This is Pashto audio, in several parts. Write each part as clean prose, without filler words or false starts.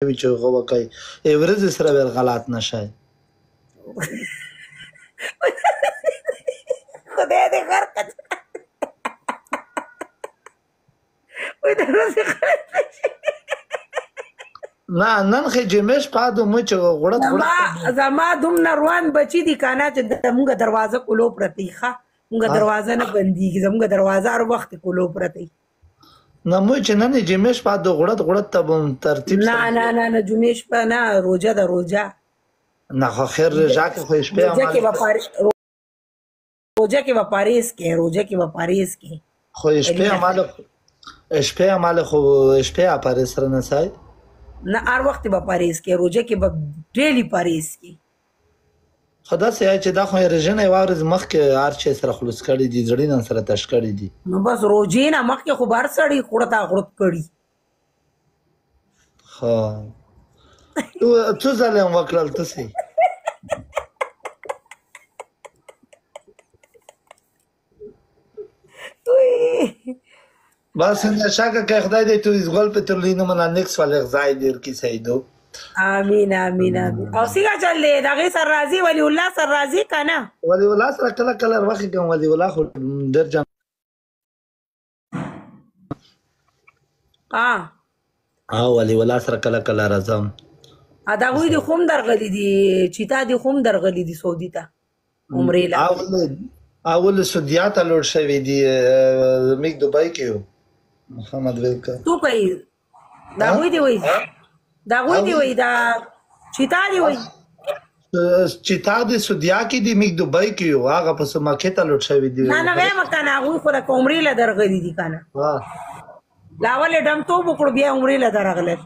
وي چې هغه وکړئ ورځې سره بیا غلط نه شئ خدای دې غر کړ وایي د ورځې غلط نه شي نه نن خو جمعې شپه ده مو چې غوړت زما دومره روان بچي دي که نه چې زمونږ دروازه کولو پرته وي ښه مونږ دروازه نه بندېږي زمونږ دروازه هر وخت کولو پرته وي نه مو چې نن جمعې شپه ده غوړت ته به ترتیب نه جمعې شپه نه روژه ده روژه نه خو خیر رجا کې خو شپې روژه کې به پرهیز کې خو شپې عمل خو شپې پرهیز سره نه سای نه هر وخت به پرهیز کې روژه کې به ډیلی پرهیز کې خو داسې وایي چې دا خو رژنه یوه ورځ مخکې هر شی سره خلوص کړي دي زړي نن سره تش کړي دي نو بس روژې نه مخکې خو به هر سړي غوړت کړي ښه څو ځله هم وکړل تاسې بس شاکه که خدای دې تو izgol pe turlino mana next wale غزای دیر کی سیدو آمین او څنګه چل دی دغه سر راضي ولی الله سر راضي کنه ولی الله سره کله وخت کوم ولی الله خو در جام ولی الله سره کله راځم دا وې د خوم درغلي دي چې تا دي خوم درغلي دي سعودي ته عمرې لا اول سعودیات لور شوی دي میک دبي کې محمد ویلکا تو کوي دا وې دی وې دا چیتا دی وې چیتا د سعودیا کې دی میک دبي کې هغه په سماکه ته لور شوی دي نه وایم کنه هغه خو د عمرې لا درغلي دي کنه لا ولې دم تو بکړ بیا عمرې لا درغله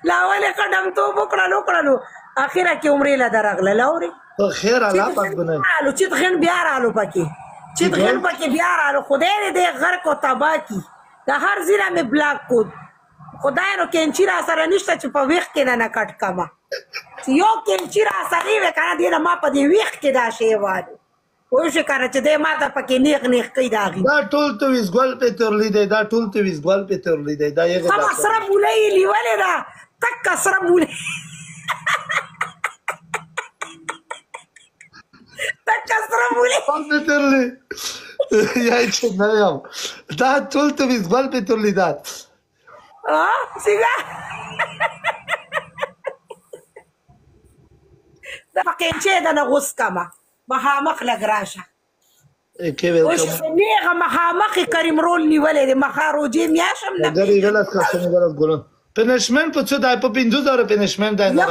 لا ولې قدم تو بکړلو اخره کې عمرې لا درغله لوري خیر الله پاک بنه الو چې غن بیا رالو پکې خدای دې غر کو تبا کی دا هر زیره می بلاک کو خدای نو کینچی را سره نشته چې په ویخ کې نه کټ کما یو کینچی را سره وې کنه دې ما په دې ویخ کې دا شی واره وای شي کنه چې دې ما ته پکې نیغ کوي داغي دا ټول ته ویزګل په تورلی دی دا یو سم سره بولې لیولې دا تک سره بولې په تورلی یا چې نه یم دا ټول ته ویزګل په تورلی دا څنګه دا پکې چې دا نه غوس کما مخامخ لګ راشه اوس نیغه مخامخ کریم رول نیولې د مخاروجي میاشم نه غری غلط کسمه ګلون پنشمنت په څه دای په 5000 پنشمنت دای نه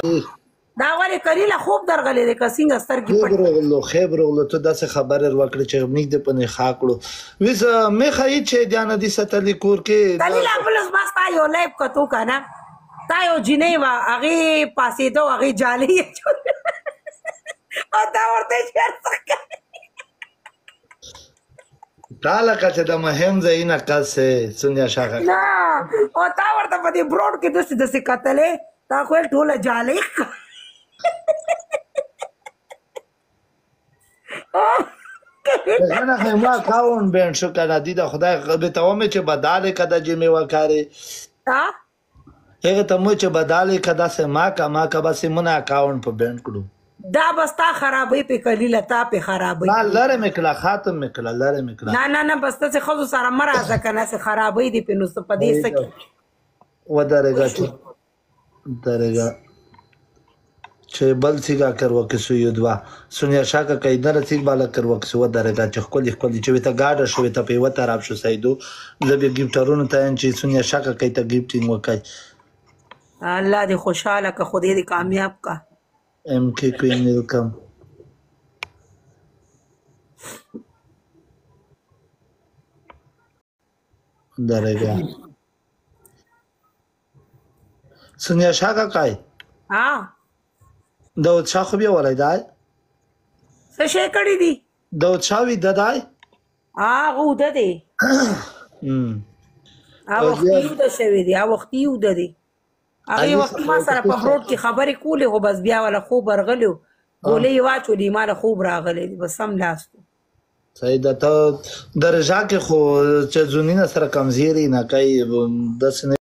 دا ولی کلیله خوب درغلې د کسینګ سترګې پټ خبر غلو ته داسې خبر ورکړي چې میک د پنه خاکړو وز مې خای چې دیانه دي ستلی کور کې کلیله پلس بس تا یو لایب کتو کنه تا یو جنې وا هغه پاسې دو هغه جالي او دا ورته چیرته تعالی کته د مهم زینه کاسه سنیا شاخه نه او تا ورته په دې برود کې دسه کتلې تا خو ټوله جالي نه ما کاون بین شو کنه دي د خدای به تومه چې بداله کده جمع وکاري هغه ته مو چې بداله کده سه ما کا بس مونږه اکاونټ په بین کړو دا بستا خرابې په کلیله تا په خرابې نه لره مکلا خاتم مکلا نه بس ته خو سره مرزه کنه سه خرابې دي په نو په دې سکه ودرېګا چې بل څنګه کرو کې سو یو دوا سنیا شاکه کیدنه څنګه بالا کرو کې سو درګه چې خپل چې وته گاډه شو ته په وته راب شو سیدو زبې گیفټرونو ته چې سنیا شاکه کوي ته گیفټینګ وکای الله دې خوشاله که خدای دې کامیاب کا ام کې کوین ویلکم درګه سنیا شاکه کای داود شاه خو بیا ولای دی څه شي کړی دی داود شاه وی ددای هغه وده دی هغه وخت شوی دی هغه وخت یو ده دی هغه وخت ما سره په برود کې خبرې کولې خو بس بیا ولا خوب ورغلو ګولې واچولې ما له خوب راغلی بس سم لاستو صحیح ده ته د رژا کې خو چې زونینه سره کمزیري نه کوي داسې نه